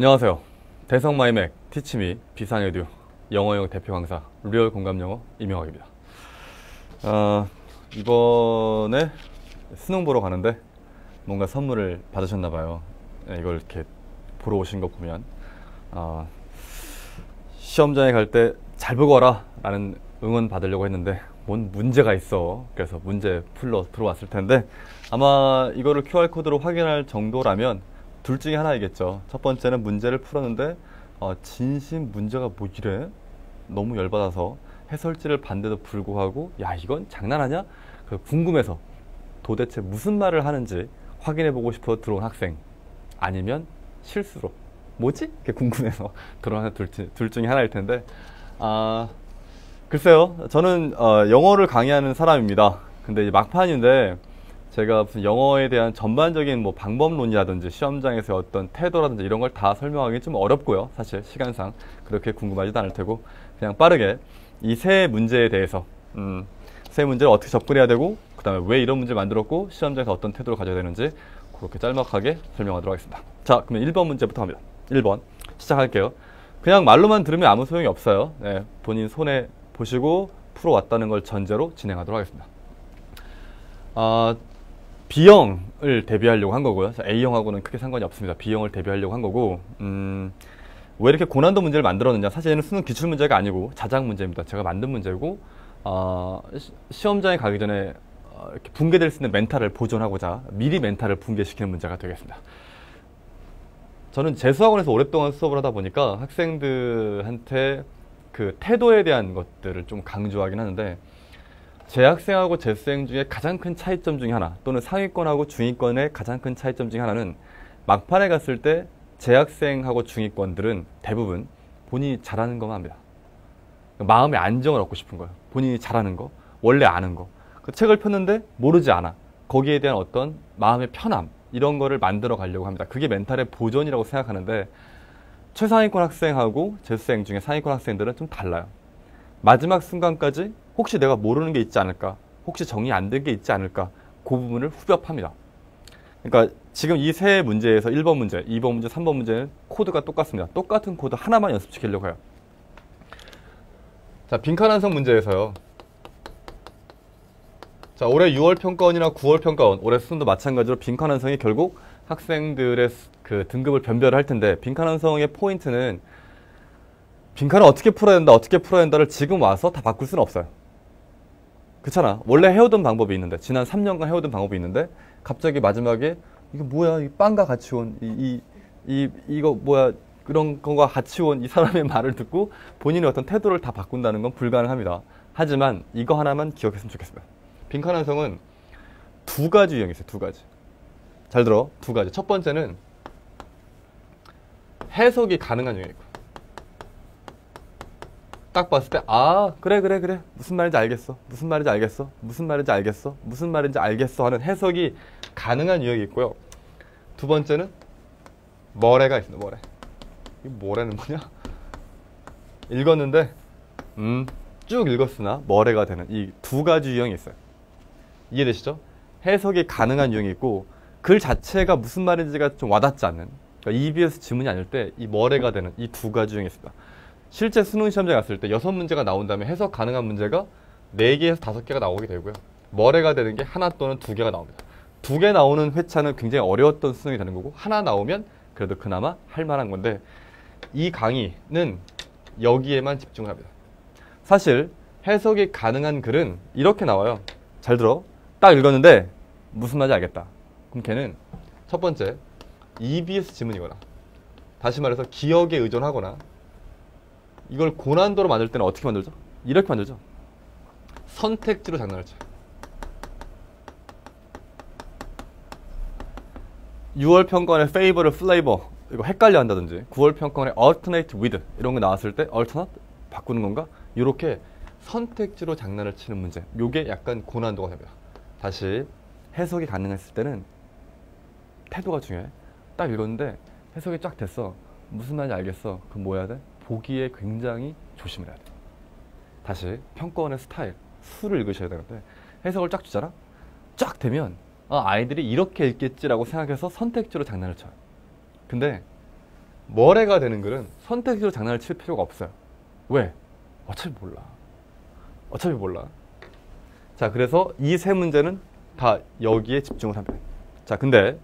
안녕하세요. 대성마이맥 티치미 비상에듀 영어용 대표 강사 리얼 공감영어 이명학입니다. 이번에 수능 보러 가는데 뭔가 선물을 받으셨나봐요. 이걸 이렇게 보러 오신 거 보면 시험장에 갈 때 잘 보고 와라 라는 응원 받으려고 했는데 뭔 문제가 있어. 그래서 문제 들어왔을 텐데 아마 이거를 QR코드로 확인할 정도라면 둘 중에 하나이겠죠. 첫 번째는 문제를 풀었는데 진심 문제가 뭐 이래? 너무 열받아서 해설지를 봤는데도 불구하고 야 이건 장난하냐? 궁금해서 도대체 무슨 말을 하는지 확인해보고 싶어 들어온 학생, 아니면 실수로 뭐지? 이렇게 궁금해서 들어온 둘 중에 하나일 텐데 글쎄요. 저는 영어를 강의하는 사람입니다. 근데 이제 막판인데 제가 무슨 영어에 대한 전반적인 뭐 방법론이라든지 시험장에서 어떤 태도라든지 이런 걸 다 설명하기 좀 어렵고요. 사실 시간상 그렇게 궁금하지도 않을 테고 그냥 빠르게 이 세 문제에 대해서 세 문제를 어떻게 접근해야 되고 그 다음에 왜 이런 문제를 만들었고 시험장에서 어떤 태도를 가져야 되는지 그렇게 짤막하게 설명하도록 하겠습니다. 자, 그러면 1번 문제부터 합니다. 1번 시작할게요. 그냥 말로만 들으면 아무 소용이 없어요. 네, 본인 손에 보시고 풀어왔다는 걸 전제로 진행하도록 하겠습니다. B형을 대비하려고 한 거고요. A형하고는 크게 상관이 없습니다. B형을 대비하려고 한 거고 왜 이렇게 고난도 문제를 만들었느냐. 사실 얘는 수능 기출 문제가 아니고 자작 문제입니다. 제가 만든 문제고 시험장에 가기 전에 이렇게 붕괴될 수 있는 멘탈을 보존하고자 미리 멘탈을 붕괴시키는 문제가 되겠습니다. 저는 재수학원에서 오랫동안 수업을 하다 보니까 학생들한테 그 태도에 대한 것들을 좀 강조하긴 하는데 재학생하고 재수생 중에 가장 큰 차이점 중에 하나, 또는 상위권하고 중위권의 가장 큰 차이점 중에 하나는 막판에 갔을 때 재학생하고 중위권들은 대부분 본인이 잘하는 것만 합니다. 마음의 안정을 얻고 싶은 거예요. 본인이 잘하는 거, 원래 아는 거. 그 책을 폈는데 모르지 않아. 거기에 대한 어떤 마음의 편함, 이런 거를 만들어 가려고 합니다. 그게 멘탈의 보존이라고 생각하는데 최상위권 학생하고 재수생 중에 상위권 학생들은 좀 달라요. 마지막 순간까지 혹시 내가 모르는 게 있지 않을까, 혹시 정리 안 된 게 있지 않을까, 그 부분을 후벼팝니다. 그러니까 지금 이 세 문제에서 1번 문제, 2번 문제, 3번 문제는 코드가 똑같습니다. 똑같은 코드 하나만 연습시키려고 해요. 자, 빈칸 완성 문제에서요. 자, 올해 6월 평가원이나 9월 평가원, 올해 수능도 마찬가지로 빈칸 완성이 결국 학생들의 그 등급을 변별을 할 텐데, 빈칸 완성의 포인트는 빈칸을 어떻게 풀어야 된다, 어떻게 풀어야 된다를 지금 와서 다 바꿀 수는 없어요. 그렇잖아. 원래 해오던 방법이 있는데, 지난 3년간 해오던 방법이 있는데 갑자기 마지막에 이거 뭐야, 이 빵과 같이 온 이거 뭐야, 그런 거가 같이 온 이 사람의 말을 듣고 본인의 어떤 태도를 다 바꾼다는 건 불가능합니다. 하지만 이거 하나만 기억했으면 좋겠습니다. 빈칸 완성은 두 가지 유형이 있어요. 두 가지. 잘 들어. 두 가지. 첫 번째는 해석이 가능한 유형이고, 딱 봤을 때 그래 무슨 말인지 알겠어, 무슨 말인지 알겠어, 무슨 말인지 알겠어, 무슨 말인지 알겠어 하는 해석이 가능한 유형이 있고요. 두 번째는 머래가 있습니다. 머래. 이 머래는 뭐냐? 읽었는데 쭉 읽었으나 머래가 되는 이 두 가지 유형이 있어요. 이해되시죠? 해석이 가능한 유형이 있고 글 자체가 무슨 말인지가 좀 와닿지 않는, 그러니까 EBS 지문이 아닐 때 이 머래가 되는 이 두 가지 유형이 있습니다. 실제 수능 시험장에 갔을 때 6문제가 나온 다음에 해석 가능한 문제가 4개에서 5개가 나오게 되고요. 머래가 되는 게 하나 또는 2개가 나옵니다. 2개 나오는 회차는 굉장히 어려웠던 수능이 되는 거고, 하나 나오면 그래도 그나마 할 만한 건데, 이 강의는 여기에만 집중을 합니다. 사실 해석이 가능한 글은 이렇게 나와요. 잘 들어. 딱 읽었는데 무슨 말인지 알겠다. 그럼 걔는 첫 번째 EBS 지문이거나, 다시 말해서 기억에 의존하거나, 이걸 고난도로 만들 때는 어떻게 만들죠? 이렇게 만들죠. 선택지로 장난을 쳐요. 6월 평가원의 favor, flavor 이거 헷갈려 한다든지, 9월 평가원의 alternate with 이런 거 나왔을 때 alternate 바꾸는 건가? 이렇게 선택지로 장난을 치는 문제, 요게 약간 고난도가 됩니다. 다시, 해석이 가능했을 때는 태도가 중요해. 딱 읽었는데 해석이 쫙 됐어. 무슨 말인지 알겠어. 그럼 뭐 해야 돼? 보기에 굉장히 조심을 해야 돼. 다시, 평가원의 스타일, 수를 읽으셔야 되는데 해석을 쫙 주잖아? 쫙 되면 아이들이 이렇게 읽겠지라고 생각해서 선택지로 장난을 쳐요. 근데 뭐래가 되는 글은 선택식으로 장난을 칠 필요가 없어요. 왜? 어차피 몰라. 어차피 몰라. 자, 그래서 이 세 문제는 다 여기에 집중을 하면. 자, 근데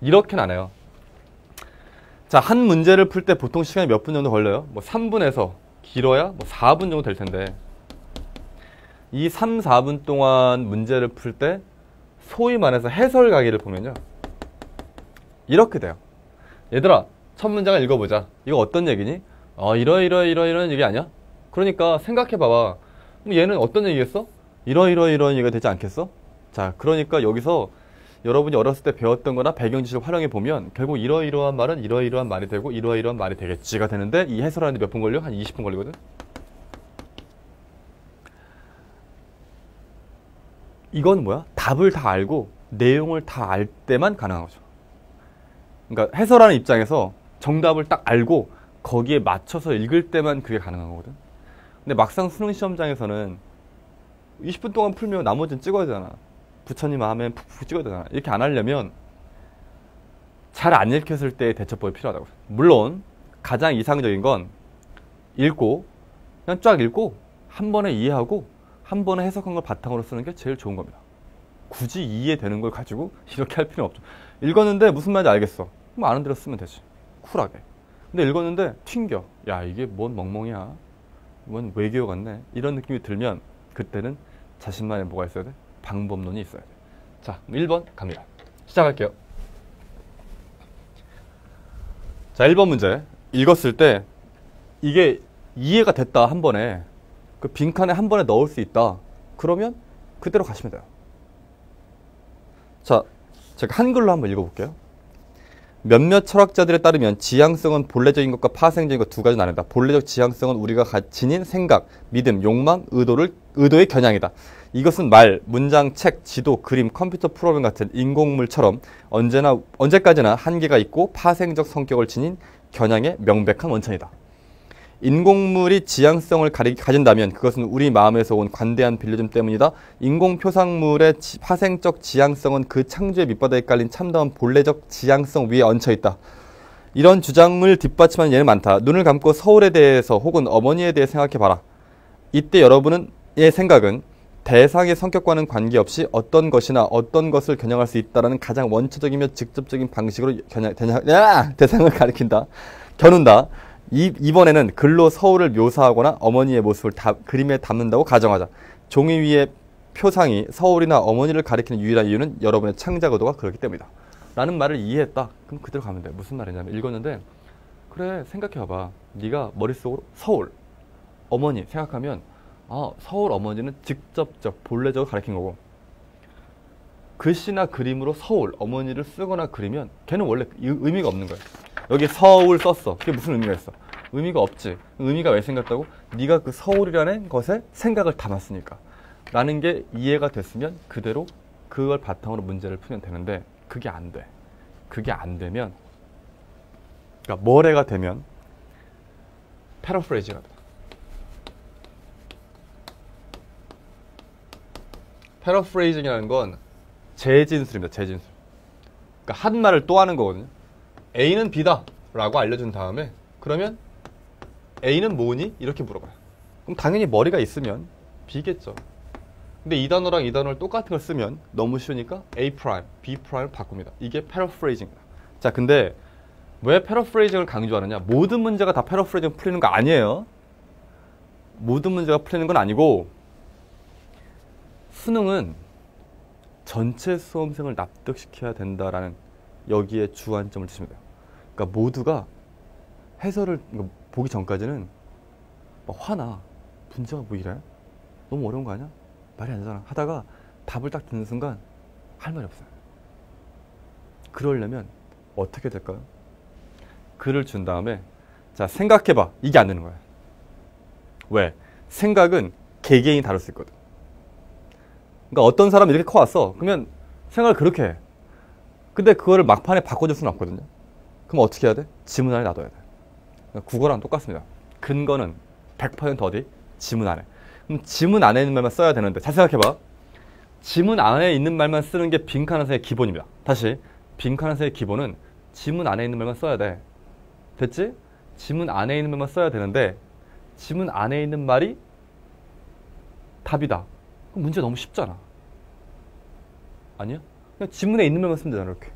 이렇게는 안 해요. 자, 한 문제를 풀 때 보통 시간이 몇 분 정도 걸려요? 뭐 3분에서 길어야 뭐 4분 정도 될 텐데, 이 3, 4분 동안 문제를 풀 때 소위 말해서 해설 강의를 보면요, 이렇게 돼요. 얘들아, 첫 문장을 읽어보자. 이거 어떤 얘기니? 이런 얘기 아니야? 그러니까 생각해봐봐. 그럼 얘는 어떤 얘기겠어? 이런 얘기가 되지 않겠어? 자, 그러니까 여기서 여러분이 어렸을 때 배웠던 거나 배경 지식을 활용해 보면 결국 이러이러한 말은 이러이러한 말이 되고 이러이러한 말이 되겠지가 되는데, 이 해설하는데 몇 분 걸려? 한 20분 걸리거든? 이건 뭐야? 답을 다 알고 내용을 다 알 때만 가능한 거죠. 그러니까 해설하는 입장에서 정답을 딱 알고 거기에 맞춰서 읽을 때만 그게 가능한 거거든. 근데 막상 수능 시험장에서는 20분 동안 풀면 나머지는 찍어야 되잖아. 부처님 하면 푹푹 찍어야 되잖아. 이렇게 안 하려면 잘 안 읽혔을 때의 대처법이 필요하다고. 물론 가장 이상적인 건 읽고 그냥 쫙 읽고 한 번에 이해하고 한 번에 해석한 걸 바탕으로 쓰는 게 제일 좋은 겁니다. 굳이 이해되는 걸 가지고 이렇게 할 필요는 없죠. 읽었는데 무슨 말인지 알겠어. 그럼 아는 대로 쓰면 되지. 쿨하게. 근데 읽었는데 튕겨. 야, 이게 뭔 멍멍이야. 뭔 외계어 같네. 이런 느낌이 들면 그때는 자신만의 뭐가 있어야 돼? 방법론이 있어야 돼. 자, 1번 갑니다. 시작할게요. 자, 1번 문제. 읽었을 때 이게 이해가 됐다, 한 번에. 그 빈칸에 한 번에 넣을 수 있다. 그러면 그대로 가시면 돼요. 자, 제가 한글로 한번 읽어볼게요. 몇몇 철학자들에 따르면 지향성은 본래적인 것과 파생적인 것 두 가지 나뉜다. 본래적 지향성은 우리가 지닌 생각, 믿음, 욕망, 의도의 겨냥이다. 이것은 말, 문장, 책, 지도, 그림, 컴퓨터 프로그램 같은 인공물처럼 언제까지나 한계가 있고 파생적 성격을 지닌 겨냥의 명백한 원천이다. 인공물이 지향성을 가진다면 그것은 우리 마음에서 온 관대한 빌려줌 때문이다. 인공표상물의 파생적 지향성은 그 창조의 밑바닥에 깔린 참다운 본래적 지향성 위에 얹혀있다. 이런 주장을 뒷받침하는 예는 많다. 눈을 감고 서울에 대해서 혹은 어머니에 대해 생각해봐라. 이때 여러분의 생각은 대상의 성격과는 관계없이 어떤 것이나 어떤 것을 겨냥할 수 있다는 가장 원초적이며 직접적인 방식으로 대상을 가리킨다. 겨눈다. 이번에는 글로 서울을 묘사하거나 어머니의 모습을 그림에 담는다고 가정하자. 종이 위의 표상이 서울이나 어머니를 가리키는 유일한 이유는 여러분의 창작 의도가 그렇기 때문이다. 라는 말을 이해했다. 그럼 그대로 가면 돼. 무슨 말이냐면, 읽었는데 그래, 생각해봐봐. 네가 머릿속으로 서울, 어머니 생각하면 서울 어머니는 직접적, 본래적으로 가리킨 거고, 글씨나 그림으로 서울, 어머니를 쓰거나 그리면 걔는 원래 의미가 없는 거야. 여기 서울 썼어. 그게 무슨 의미가 있어? 의미가 없지. 의미가 왜 생겼다고? 네가 그 서울이라는 것에 생각을 담았으니까. 라는 게 이해가 됐으면 그대로 그걸 바탕으로 문제를 풀면 되는데, 그게 안 돼. 그게 안 되면, 그러니까 뭐래가 되면 패러프레이즈가 돼. 패러프레이징이라는 건 재진술입니다. 재진술. 그러니까 한 말을 또 하는 거거든요. A는 B다 라고 알려준 다음에, 그러면 A는 뭐니? 이렇게 물어봐요. 그럼 당연히 머리가 있으면 B겠죠. 근데 이 단어랑 이 단어를 똑같은 걸 쓰면 너무 쉬우니까 A 프라임, B 프라임을 바꿉니다. 이게 패러프레이징입니다. 자, 근데 왜 패러프레이징을 강조하느냐? 모든 문제가 다 패러프레이징 풀리는 거 아니에요. 모든 문제가 풀리는 건 아니고, 수능은 전체 수험생을 납득시켜야 된다라는 여기에 주안점을 두시면 돼요. 그러니까 모두가 해설을 보기 전까지는 막 화나. 문제가 뭐 이래? 너무 어려운 거 아니야? 말이 안 되잖아. 하다가 답을 딱 듣는 순간 할 말이 없어요. 그러려면 어떻게 될까요? 글을 준 다음에, 자, 생각해봐. 이게 안 되는 거야. 왜? 생각은 개개인이 다를 수 있거든. 그러니까 어떤 사람이 이렇게 커왔어. 그러면 생각을 그렇게 해. 근데 그거를 막판에 바꿔줄 수는 없거든요. 그럼 어떻게 해야 돼? 지문 안에 놔둬야 돼. 그러니까 국어랑 똑같습니다. 근거는 100% 어디? 지문 안에. 그럼 지문 안에 있는 말만 써야 되는데, 잘 생각해봐. 지문 안에 있는 말만 쓰는 게 빈칸 한서의 기본입니다. 다시, 빈칸 한서의 기본은 지문 안에 있는 말만 써야 돼. 됐지? 지문 안에 있는 말만 써야 되는데 지문 안에 있는 말이 답이다. 그럼 문제 너무 쉽잖아. 아니야? 그냥 지문에 있는 말만 쓰면 되잖아, 이렇게.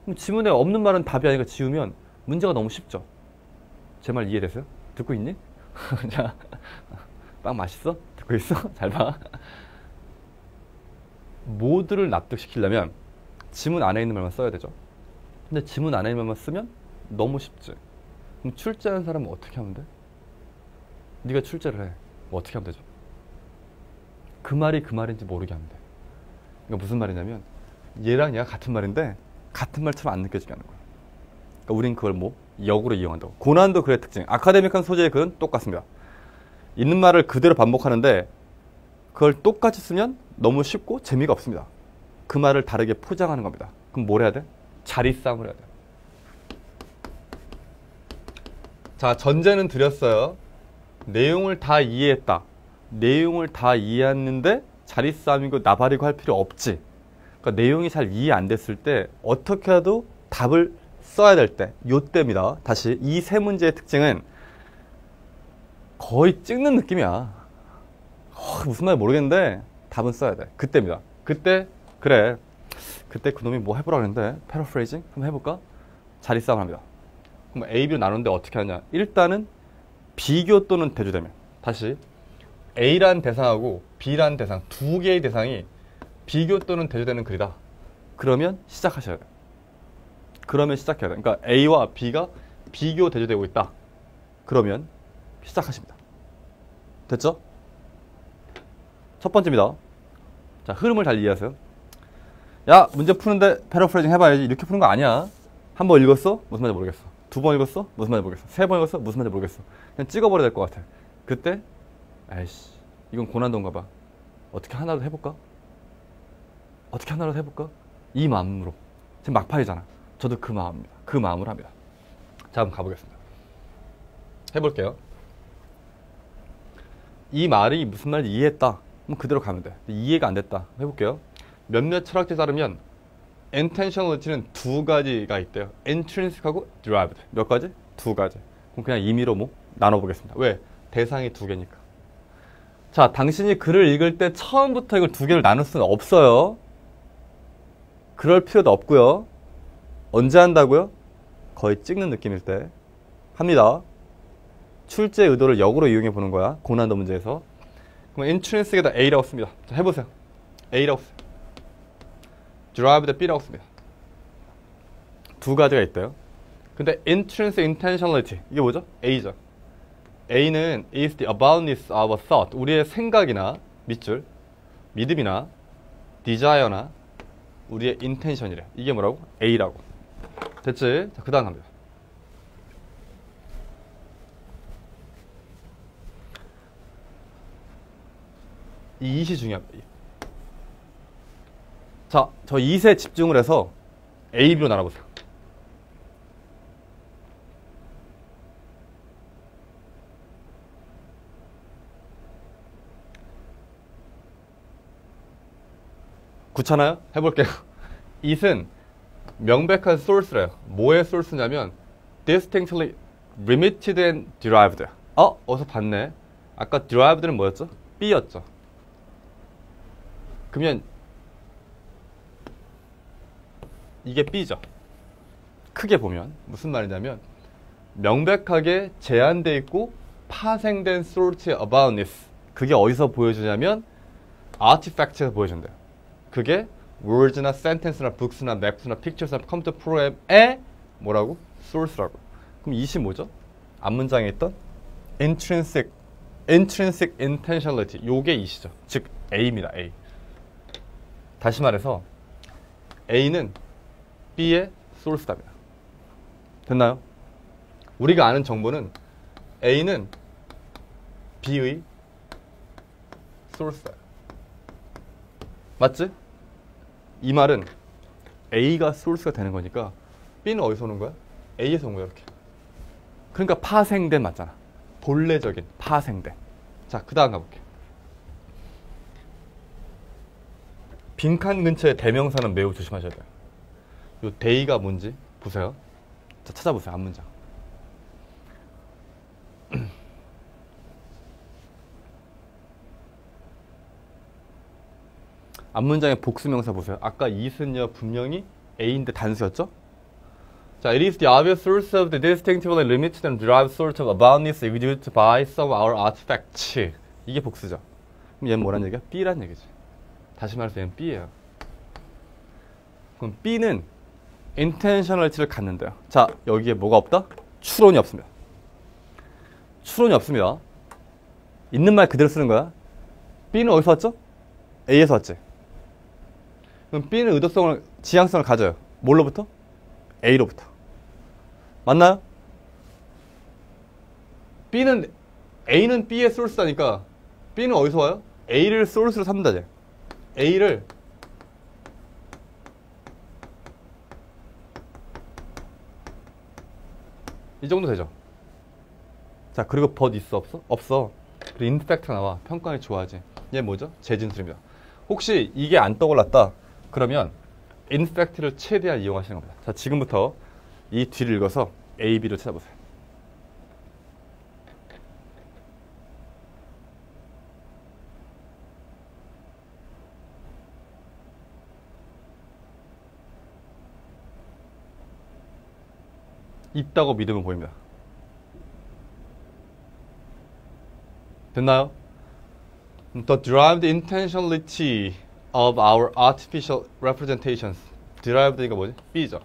그럼 지문에 없는 말은 답이 아니니까 지우면 문제가 너무 쉽죠. 제 말 이해됐어요? 듣고 있니? 자, 빵 맛있어? 듣고 있어? 잘 봐. 모두를 납득시키려면 지문 안에 있는 말만 써야 되죠. 근데 지문 안에 있는 말만 쓰면 너무 쉽지. 그럼 출제하는 사람은 어떻게 하면 돼? 네가 출제를 해. 뭐 어떻게 하면 되죠? 그 말이 그 말인지 모르게 하면 돼. 그러니까 무슨 말이냐면 얘랑 얘가 같은 말인데 같은 말처럼 안 느껴지게 하는 거야. 그러니까 우린 그걸 뭐 역으로 이용한다고. 고난도 글의 특징. 아카데믹한 소재의 글은 똑같습니다. 있는 말을 그대로 반복하는데 그걸 똑같이 쓰면 너무 쉽고 재미가 없습니다. 그 말을 다르게 포장하는 겁니다. 그럼 뭘 해야 돼? 자리 싸움을 해야 돼. 자, 전제는 드렸어요. 내용을 다 이해했다. 내용을 다 이해했는데 자리 싸움이고 나발이고 할 필요 없지. 그러니까 내용이 잘 이해 안 됐을 때 어떻게 해도 답을 써야 될 때, 요때입니다. 다시 이 세 문제의 특징은 거의 찍는 느낌이야. 무슨 말인지 모르겠는데 답은 써야 돼. 그때입니다. 그때 그래. 그때 그놈이 뭐 해보라 그랬는데 패러프레이징? 한번 해볼까? 자리 싸움 합니다. 그럼 A, B로 나누는데 어떻게 하냐? 일단은 비교 또는 대조되면 다시 A라는 대상하고 B라는 대상 두 개의 대상이 비교 또는 대조되는 글이다. 그러면 시작하셔야 돼요. 그러면 시작해야 돼요. 그러니까 A와 B가 비교 대조되고 있다. 그러면 시작하십니다. 됐죠? 첫 번째입니다. 자, 흐름을 잘 이해하세요. 야, 문제 푸는데 패러프레이징 해봐야지. 이렇게 푸는 거 아니야. 한 번 읽었어? 무슨 말인지 모르겠어. 두 번 읽었어? 무슨 말인지 모르겠어. 세 번 읽었어? 무슨 말인지 모르겠어. 그냥 찍어버려야 될 것 같아. 그때 아이씨, 이건 고난도인가 봐. 어떻게 하나라도 해볼까? 어떻게 하나라도 해볼까? 이 마음으로. 지금 막판이잖아. 저도 그 마음입니다. 그 마음으로 합니다. 자, 한번 가보겠습니다. 해볼게요. 이 말이 무슨 말인지 이해했다. 그럼 그대로 가면 돼. 이해가 안 됐다. 해볼게요. 몇몇 철학자에 따르면 intentionality는 두 가지가 있대요. intrinsic하고 derived. 몇 가지? 두 가지. 그럼 그냥 임의로 뭐 나눠보겠습니다. 왜? 대상이 두 개니까. 자, 당신이 글을 읽을 때 처음부터 이걸 두 개를 나눌 수는 없어요. 그럴 필요도 없고요. 언제 한다고요? 거의 찍는 느낌일 때 합니다. 출제 의도를 역으로 이용해 보는 거야. 고난도 문제에서. 그럼 intrinsic에다 A라고 씁니다. 자, 해보세요. A라고 써요. derived B라고 씁니다. 두 가지가 있대요. 근데 intrinsic intentionality 이게 뭐죠? A죠. A는 is the aboutness of a thought. 우리의 생각이나 밑줄, 믿음이나 desire나 우리의 intention이래. 이게 뭐라고? A라고. 됐지? 자, 그 다음 갑니다. 이 이시 중요합니다. 자, 저 2세 집중을 해서 A, B로 나눠보세요. 귀찮아요? 해볼게요. it은 명백한 source래요. 뭐의 source냐면 distinctly limited and derived. 어디서 봤네. 아까 derived는 뭐였죠? B였죠. 그러면 이게 B죠. 크게 보면 무슨 말이냐면 명백하게 제한되어 있고 파생된 source의 aboutness. 그게 어디서 보여주냐면 artifact에서 보여준대요. 그게 words나 sentence나 books나 maps나 pictures나 computer program의 뭐라고? source라고. 그럼 이시 뭐죠? 앞문장에 있던 intrinsic intentionality. 요게 이시죠. 즉 A입니다. A. 다시 말해서 A는 B의 source답니다. 됐나요? 우리가 아는 정보는 A는 B의 source다. 맞지? 이 말은 A가 source가 되는 거니까 B는 어디서 오는 거야? A에서 온 거야, 이렇게. 그러니까 파생된 맞잖아. 본래적인 파생된. 자, 그 다음 가볼게. 빈칸 근처의 대명사는 매우 조심하셔야 돼요. 요 데이가 뭔지 보세요. 자, 찾아보세요. 앞문장. 앞문장의 복수명사 보세요. 아까 이은요 분명히 A인데 단수였죠? 자, it is the obvious source of the distinctively limited and derived sort of aboundness exuded by some of our artifacts. 이게 복수죠. 그럼 얘는 뭐란 얘기야? B란 얘기지. 다시 말해서 얘는 B예요. 그럼 B는 intentionality를 갖는데요. 자, 여기에 뭐가 없다? 추론이 없습니다. 추론이 없습니다. 있는 말 그대로 쓰는 거야. B는 어디서 왔죠? A에서 왔지. 그럼 B는 의도성을, 지향성을 가져요. 뭘로부터? A로부터. 맞나요? A는 B의 소스다니까 B는 어디서 와요? A를 소스로 삼는다지. A를 이 정도 되죠. 자, 그리고 but 있어 없어? 없어. 그리고 in fact가 나와. 평가를 좋아하지. 얘 뭐죠? 재진술입니다. 혹시 이게 안 떠올랐다 그러면 in fact를 최대한 이용하시는 겁니다. 자, 지금부터 이 뒤를 읽어서 A, B를 찾아보세요. 있다고 믿으면 보입니다. 됐나요? The derived intentionality of our artificial representations. derived 가 뭐지? B죠.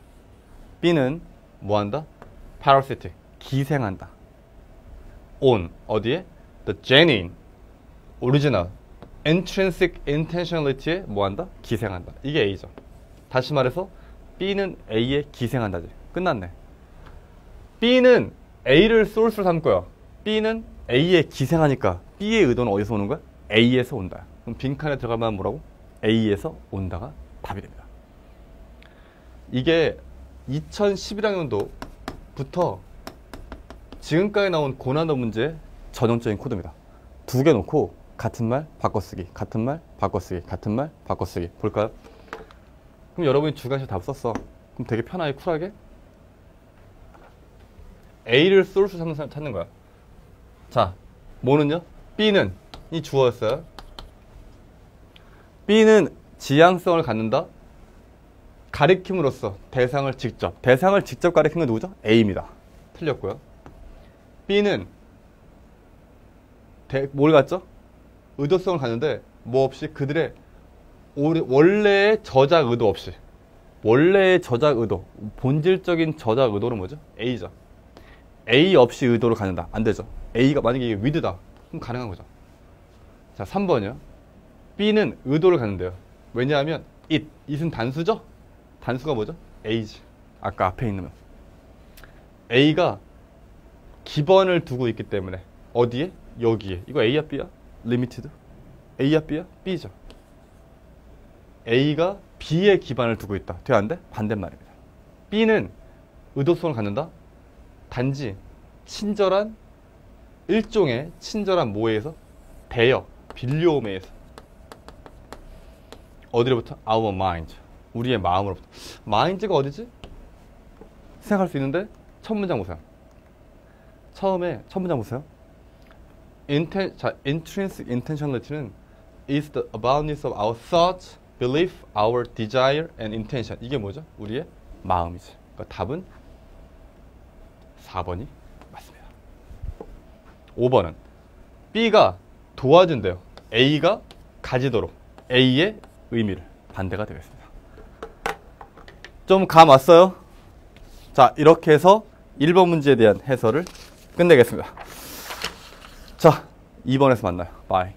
B는 뭐한다? parasitic, 기생한다. on, 어디에? the genuine, original, intrinsic intentionality에 뭐한다? 기생한다. 이게 A죠. 다시 말해서 B는 A에 기생한다지. 끝났네. B는 A를 소스로 삼을 거야. B는 A에 기생하니까 B의 의도는 어디서 오는 거야? A에서 온다. 그럼 빈칸에 들어가면 뭐라고? A에서 온다가 답이 됩니다. 이게 2011학년도부터 지금까지 나온 고난도 문제의 전형적인 코드입니다. 두 개 놓고 같은 말 바꿔쓰기, 같은 말 바꿔쓰기, 같은 말 바꿔쓰기. 볼까요? 그럼 여러분이 주관식 답 썼어. 그럼 되게 편하게 쿨하게 A를 소스 찾는 거야. 자, 뭐는요? B는 이 주어였어요. B는 지향성을 갖는다. 가리킴으로써 대상을 직접 가리킨 건 누구죠? A입니다. 틀렸고요. B는 뭘 갖죠? 의도성을 갖는데 뭐 없이 그들의 원래의 저작 의도 없이, 원래의 저작 의도, 본질적인 저작 의도는 뭐죠? A죠. A 없이 의도를 갖는다. 안 되죠. A가 만약에 이게 with다. 그럼 가능한 거죠. 자, 3번이요. B는 의도를 갖는데요. 왜냐하면 it은 단수죠? 단수가 뭐죠? A지. 아까 앞에 있는 거. A가 기본을 두고 있기 때문에 어디에? 여기에. 이거 A야 B야? 리미티드? A야 B야? B죠. A가 B에 기반을 두고 있다. 돼 안 돼? 반대말입니다. B는 의도성을 갖는다. 단지 친절한 일종의 친절한 뭐에서? 대여, 빌려옴에서. 어디로부터? Our mind. 우리의 마음으로부터. mind가 어디지? 생각할 수 있는데 첫 문장 보세요. 처음에 첫 문장 보세요. intrinsic intentionality는 is the aboundness of our thought, belief, our desire and intention. 이게 뭐죠? 우리의 마음이지. 그러니까 답은 4번이 맞습니다. 5번은 B가 도와준대요. A가 가지도록. A의 의미를. 반대가 되겠습니다. 좀 감 왔어요? 자, 이렇게 해서 1번 문제에 대한 해설을 끝내겠습니다. 자, 2번에서 만나요. 바이.